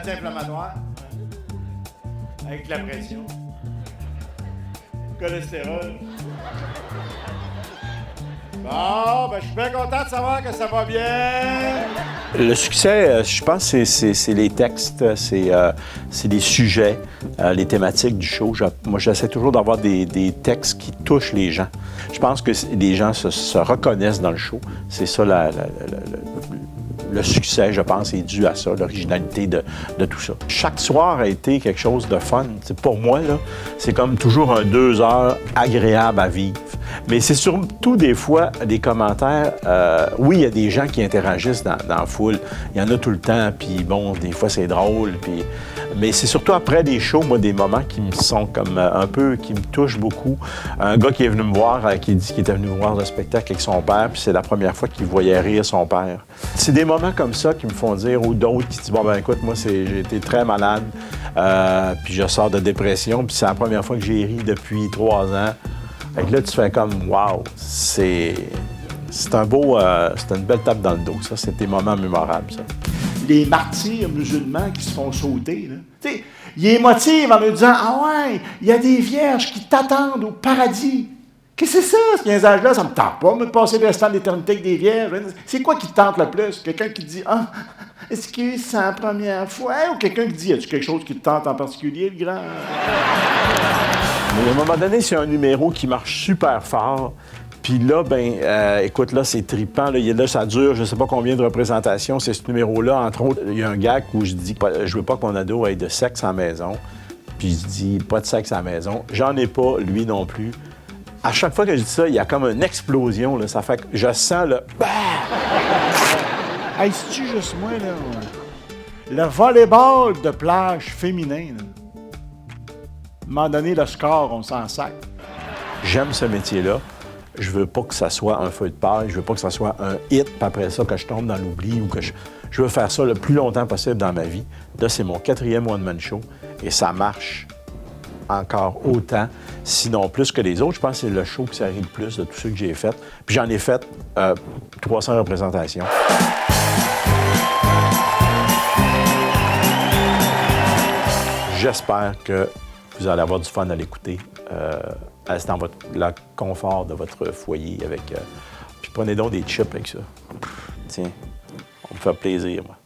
anti-inflammatoire. Avec la pression. Cholestérol. Bon, ben je suis bien content de savoir que ça va bien. Le succès, je pense, c'est les textes, c'est les sujets, les thématiques du show. Moi, j'essaie toujours d'avoir des textes qui touchent les gens. Je pense que les gens se reconnaissent dans le show. C'est ça le succès, je pense, est dû à ça, l'originalité de tout ça. Chaque soir a été quelque chose de fun. Pour moi, là, c'est comme toujours 2 heures agréable à vivre. Mais c'est surtout des fois des commentaires. Oui, il y a des gens qui interagissent dans la foule. Il y en a tout le temps, puis bon, des fois c'est drôle. Mais c'est surtout après des shows, moi, des moments qui me sont comme un peu, qui me touchent beaucoup. Un gars qui est venu me voir, qui dit qu'il était venu voir le spectacle avec son père, puis c'est la première fois qu'il voyait rire son père. C'est des moments comme ça qui me font dire, ou d'autres qui disent, bon, ben écoute, moi, j'ai été très malade, puis je sors de dépression, puis c'est la première fois que j'ai ri depuis 3 ans. Fait que là, tu fais comme, wow, c'est un beau, c'est une belle tape dans le dos, ça. C'est des moments mémorables, ça. Les martyrs musulmans qui se font sauter, là. Tu sais, il est émotif en me disant, ah ouais, il y a des vierges qui t'attendent au paradis. Qu'est-ce que c'est ça, ce niaisage-là? Ça me tente pas de me passer le restant de l'éternité avec des vierges. C'est quoi qui te tente le plus? Quelqu'un qui dit, ah, est-ce que c'est la première fois? Ou quelqu'un qui dit, y a-tu quelque chose qui te tente en particulier, le grand? Mais à un moment donné, c'est un numéro qui marche super fort. Puis là, écoute, là, c'est trippant. Là, ça dure, je sais pas combien de représentations. C'est ce numéro-là, entre autres. Il y a un gag où je dis, je veux pas que mon ado ait de sexe à la maison. Puis je dis, pas de sexe à la maison. J'en ai pas, lui non plus. À chaque fois que je dis ça, il y a comme une explosion, là. Ça fait que je sens le... Hey, c'est-tu juste moi, là? Le volleyball de plage féminin, là. À un moment donné, le score, on s'en sac. J'aime ce métier-là. Je veux pas que ça soit un feu de paille, je veux pas que ça soit un hit, puis après ça, que je tombe dans l'oubli ou que je veux faire ça le plus longtemps possible dans ma vie. Là, c'est mon 4e one-man show et ça marche encore autant, sinon plus que les autres. Je pense que c'est le show qui s'arrive le plus de tous ceux que j'ai fait. Puis j'en ai fait 300 représentations. J'espère que vous allez avoir du fun à l'écouter. C'est dans le confort de votre foyer avec. Puis prenez donc des chips avec ça. Tiens, on me fait plaisir, moi.